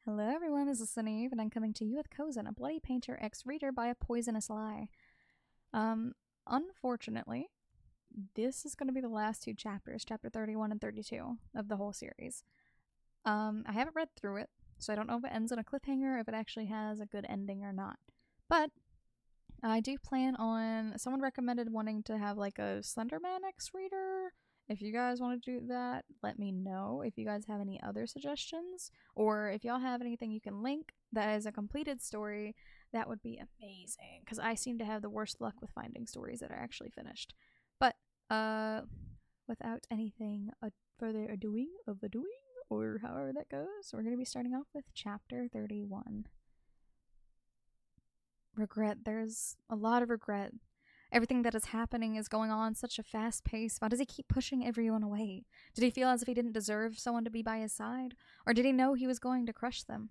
Hello everyone, this is Suneve, and I'm coming to you with Cozen, a bloody painter ex-reader by a poisonous lie. Unfortunately, this is going to be the last two chapters, chapter 31 and 32 of the whole series. I haven't read through it, so I don't know if it ends on a cliffhanger, if it actually has a good ending or not. But I do plan on, someone recommended wanting to have like a Slenderman ex-reader. If you guys want to do that, let me know. If you guys have any other suggestions, or if y'all have anything you can link that is a completed story, that would be amazing. Because I seem to have the worst luck with finding stories that are actually finished. But without anything further adoing, or however that goes, we're going to be starting off with chapter 31. Regret. There's a lot of regret. Everything that is happening is going on such a fast pace. Why does he keep pushing everyone away? Did he feel as if he didn't deserve someone to be by his side? Or did he know he was going to crush them?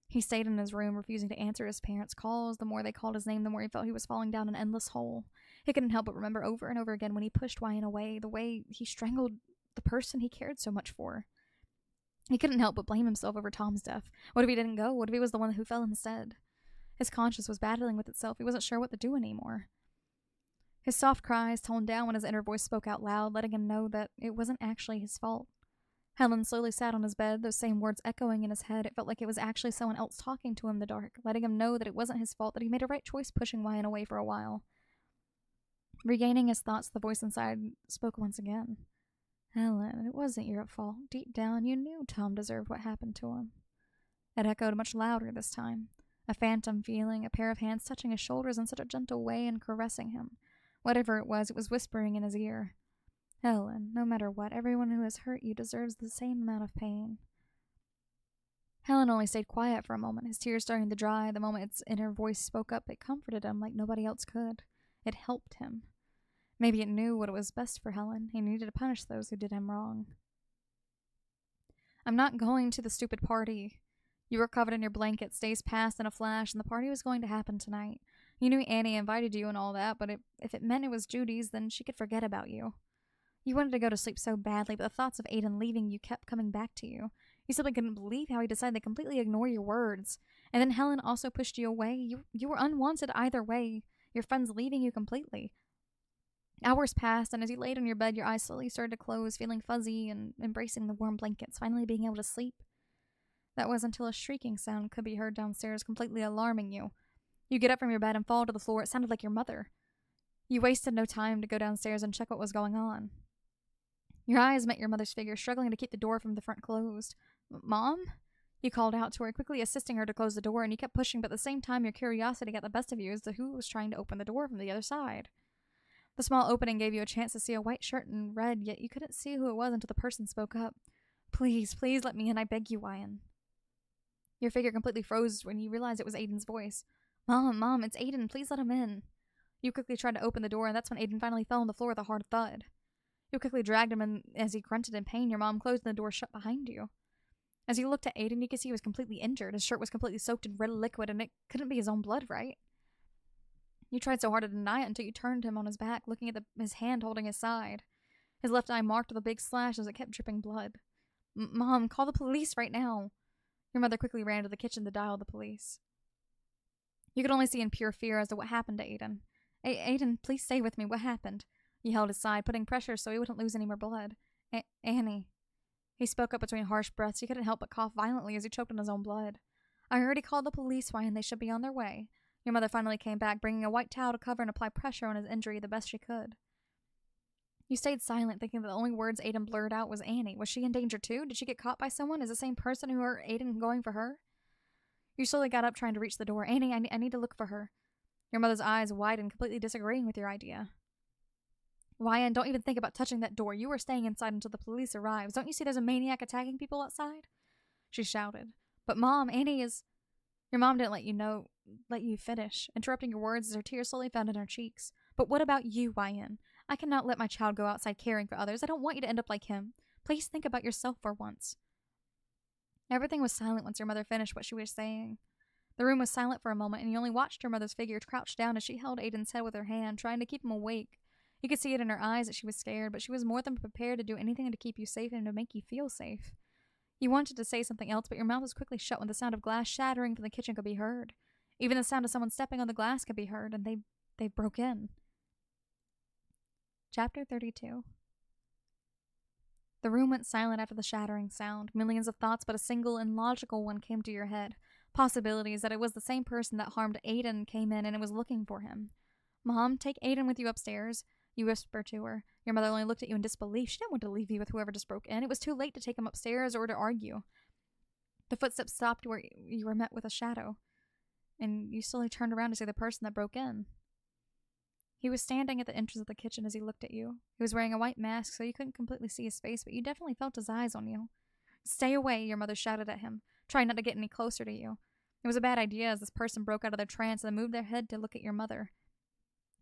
He stayed in his room, refusing to answer his parents' calls. The more they called his name, the more he felt he was falling down an endless hole. He couldn't help but remember over and over again when he pushed Wyan away, the way he strangled the person he cared so much for. He couldn't help but blame himself over Tom's death. What if he didn't go? What if he was the one who fell instead? His conscience was battling with itself. He wasn't sure what to do anymore. His soft cries toned down when his inner voice spoke out loud, letting him know that it wasn't actually his fault. Helen slowly sat on his bed, those same words echoing in his head. It felt like it was actually someone else talking to him in the dark, letting him know that it wasn't his fault, that he made a right choice pushing Wyan away for a while. Regaining his thoughts, the voice inside spoke once again. Helen, it wasn't your fault. Deep down, you knew Tom deserved what happened to him. It echoed much louder this time. A phantom feeling, a pair of hands touching his shoulders in such a gentle way and caressing him. Whatever it was whispering in his ear. Helen, no matter what, everyone who has hurt you deserves the same amount of pain. Helen only stayed quiet for a moment, his tears starting to dry. The moment its inner voice spoke up, it comforted him like nobody else could. It helped him. Maybe it knew what was best for Helen. He needed to punish those who did him wrong. I'm not going to the stupid party. You were covered in your blankets, days passed in a flash, and the party was going to happen tonight. You knew Annie invited you and all that, but if it meant it was Judy's, then she could forget about you. You wanted to go to sleep so badly, but the thoughts of Aiden leaving you kept coming back to you. You simply couldn't believe how he decided to completely ignore your words. And then Helen also pushed you away. You were unwanted either way, your friends leaving you completely. Hours passed, and as you laid on your bed, your eyes slowly started to close, feeling fuzzy and embracing the warm blankets, finally being able to sleep. That was until a shrieking sound could be heard downstairs, completely alarming you. You get up from your bed and fall to the floor. It sounded like your mother. You wasted no time to go downstairs and check what was going on. Your eyes met your mother's figure, struggling to keep the door from the front closed. Mom? You called out to her, quickly assisting her to close the door, and you kept pushing, but at the same time your curiosity got the best of you as to who was trying to open the door from the other side. The small opening gave you a chance to see a white shirt in red, yet you couldn't see who it was until the person spoke up. Please, please let me in, I beg you, Wyan. Your figure completely froze when you realized it was Aiden's voice. Mom, it's Aiden. Please let him in. You quickly tried to open the door, and that's when Aiden finally fell on the floor with a hard thud. You quickly dragged him in as he grunted in pain. Your mom closed the door shut behind you. As you looked at Aiden, you could see he was completely injured. His shirt was completely soaked in red liquid, and it couldn't be his own blood, right? You tried so hard to deny it until you turned him on his back, looking at his hand holding his side. His left eye marked with a big slash as it kept dripping blood. Mom, call the police right now. Your mother quickly ran to the kitchen to dial the police. You could only see in pure fear as to what happened to Aiden. Aiden, please stay with me. What happened? You held his side, putting pressure so he wouldn't lose any more blood. Annie. He spoke up between harsh breaths. He couldn't help but cough violently as he choked on his own blood. I already called the police, Wyan. They should be on their way. Your mother finally came back, bringing a white towel to cover and apply pressure on his injury the best she could. You stayed silent, thinking that the only words Aiden blurred out was Annie. Was she in danger too? Did she get caught by someone? Is the same person who hurt Aiden going for her? You slowly got up, trying to reach the door. Annie, I need to look for her. Your mother's eyes widened, completely disagreeing with your idea. Wyan, don't even think about touching that door. You are staying inside until the police arrives. Don't you see there's a maniac attacking people outside? She shouted. But Mom, Annie is... Your mom didn't let you finish, interrupting your words as her tears slowly found in her cheeks. But what about you, Wyan? I cannot let my child go outside caring for others. I don't want you to end up like him. Please think about yourself for once. Everything was silent once your mother finished what she was saying. The room was silent for a moment, and you only watched your mother's figure crouch down as she held Aiden's head with her hand, trying to keep him awake. You could see it in her eyes that she was scared, but she was more than prepared to do anything to keep you safe and to make you feel safe. You wanted to say something else, but your mouth was quickly shut when the sound of glass shattering from the kitchen could be heard. Even the sound of someone stepping on the glass could be heard, and they broke in. Chapter 32. The room went silent after the shattering sound. Millions of thoughts, but a single and logical one came to your head. Possibilities that it was the same person that harmed Aiden came in and it was looking for him. Mom, take Aiden with you upstairs, you whispered to her. Your mother only looked at you in disbelief. She didn't want to leave you with whoever just broke in. It was too late to take him upstairs or to argue. The footsteps stopped where you were met with a shadow, and you slowly turned around to see the person that broke in. He was standing at the entrance of the kitchen as he looked at you. He was wearing a white mask, so you couldn't completely see his face, but you definitely felt his eyes on you. Stay away, your mother shouted at him, trying not to get any closer to you. It was a bad idea as this person broke out of their trance and moved their head to look at your mother.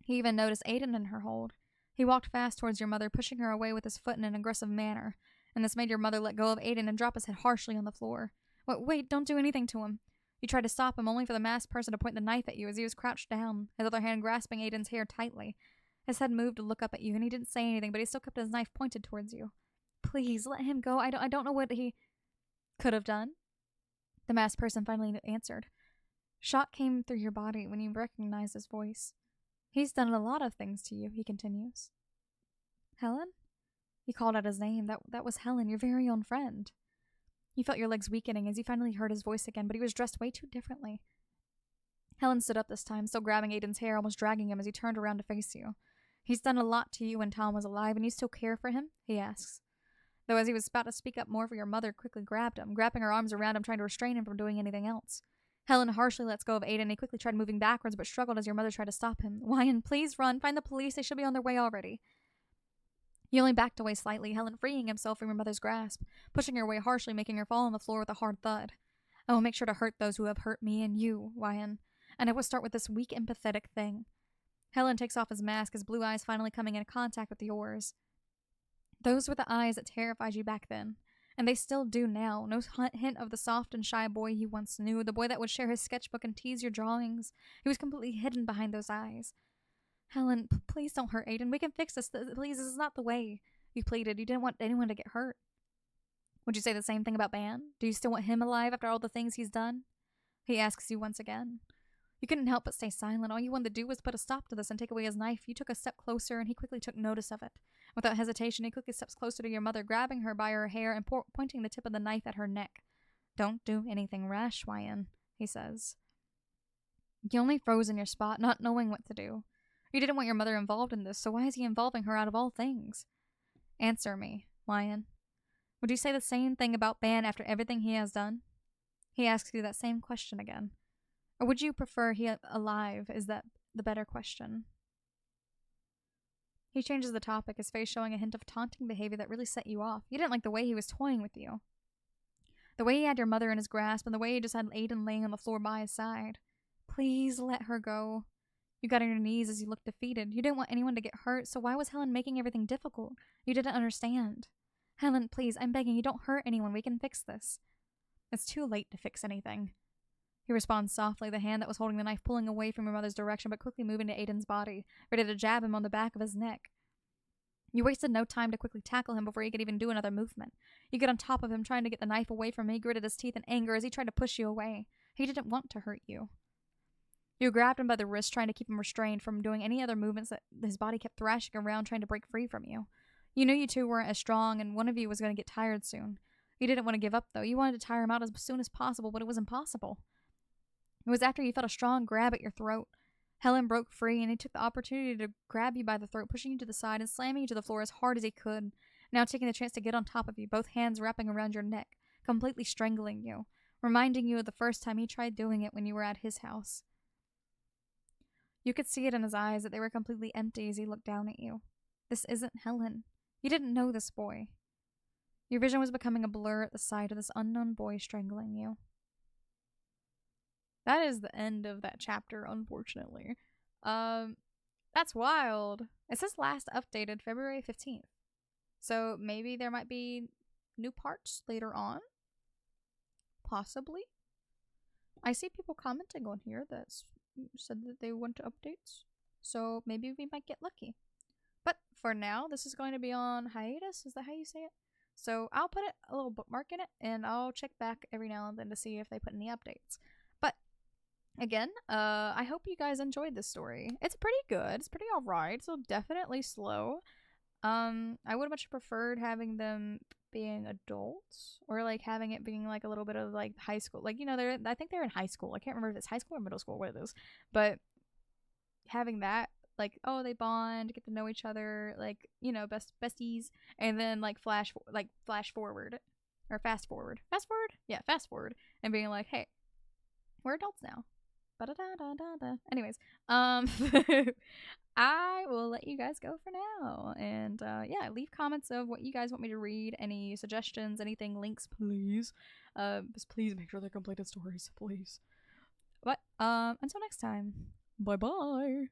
He even noticed Aiden in her hold. He walked fast towards your mother, pushing her away with his foot in an aggressive manner, and this made your mother let go of Aiden and drop his head harshly on the floor. Wait, don't do anything to him. You tried to stop him, only for the masked person to point the knife at you as he was crouched down, his other hand grasping Aiden's hair tightly. His head moved to look up at you, and he didn't say anything, but he still kept his knife pointed towards you. Please, let him go. I don't know what he could have done. The masked person finally answered. Shock came through your body when you recognized his voice. He's done a lot of things to you, he continues. Helen? You called out his name. That was Helen, your very own friend. You felt your legs weakening as you finally heard his voice again, but he was dressed way too differently. Helen stood up this time, still grabbing Aiden's hair, almost dragging him as he turned around to face you. He's done a lot to you when Tom was alive, and you still care for him? He asks. Though as he was about to speak up more for your mother, quickly grabbed him, grabbing her arms around him, trying to restrain him from doing anything else. Helen harshly lets go of Aiden, and he quickly tried moving backwards, but struggled as your mother tried to stop him. Wyan, please run. Find the police. They should be on their way already. He only backed away slightly, Helen freeing himself from your mother's grasp, pushing her away harshly, making her fall on the floor with a hard thud. I will make sure to hurt those who have hurt me and you, Wyan. And I will start with this weak and pathetic thing. Helen takes off his mask, his blue eyes finally coming into contact with yours. Those were the eyes that terrified you back then, and they still do now. No hint of the soft and shy boy you once knew, the boy that would share his sketchbook and tease your drawings. He was completely hidden behind those eyes. Helen, please don't hurt Aiden. We can fix this. Please, this is not the way. You pleaded. You didn't want anyone to get hurt. Would you say the same thing about Ban? Do you still want him alive after all the things he's done? He asks you once again. You couldn't help but stay silent. All you wanted to do was put a stop to this and take away his knife. You took a step closer, and he quickly took notice of it. Without hesitation, he quickly steps closer to your mother, grabbing her by her hair and pointing the tip of the knife at her neck. Don't do anything rash, Wyan, he says. You only froze in your spot, not knowing what to do. You didn't want your mother involved in this, so why is he involving her out of all things? Answer me, Wyan. Would you say the same thing about Ban after everything he has done? He asks you that same question again. Or would you prefer he alive? Is that the better question? He changes the topic, his face showing a hint of taunting behavior that really set you off. You didn't like the way he was toying with you. The way he had your mother in his grasp, and the way he just had Aiden laying on the floor by his side. Please let her go. You got on your knees as you looked defeated. You didn't want anyone to get hurt, so why was Helen making everything difficult? You didn't understand. Helen, please, I'm begging you, don't hurt anyone. We can fix this. It's too late to fix anything. He responds softly, the hand that was holding the knife pulling away from your mother's direction, but quickly moving to Aiden's body, ready to jab him on the back of his neck. You wasted no time to quickly tackle him before he could even do another movement. You get on top of him, trying to get the knife away from him. He gritted his teeth in anger as he tried to push you away. He didn't want to hurt you. You grabbed him by the wrist, trying to keep him restrained from doing any other movements that his body kept thrashing around, trying to break free from you. You knew you two weren't as strong, and one of you was going to get tired soon. You didn't want to give up, though. You wanted to tire him out as soon as possible, but it was impossible. It was after you felt a strong grab at your throat. Helen broke free, and he took the opportunity to grab you by the throat, pushing you to the side and slamming you to the floor as hard as he could, now taking the chance to get on top of you, both hands wrapping around your neck, completely strangling you, reminding you of the first time he tried doing it when you were at his house. You could see it in his eyes that they were completely empty as he looked down at you. This isn't Helen. You didn't know this boy. Your vision was becoming a blur at the sight of this unknown boy strangling you. That is the end of that chapter, unfortunately. That's wild. It says last updated February 15th. So maybe there might be new parts later on? Possibly. I see people commenting on here that said that they want updates. So maybe we might get lucky. But for now, this is going to be on hiatus. Is that how you say it? So I'll put a little bookmark in it, and I'll check back every now and then to see if they put any updates. But again, I hope you guys enjoyed this story. It's pretty good. It's pretty alright. So definitely slow. I would have much preferred having them being adults, or like having it being like a little bit of like high school. Like, you know, I think they're in high school. I can't remember if it's high school or middle school, what it is. But having that, like, oh, they bond, get to know each other, like, you know, besties, and then like flash forward, or fast forward, fast forward, and being like, hey, we're adults now. Ba-da-da-da-da-da. Anyways, I will let you guys go for now. And yeah, leave comments of what you guys want me to read, any suggestions, anything, links, please. Just please make sure they're completed stories, please. But until next time, bye bye.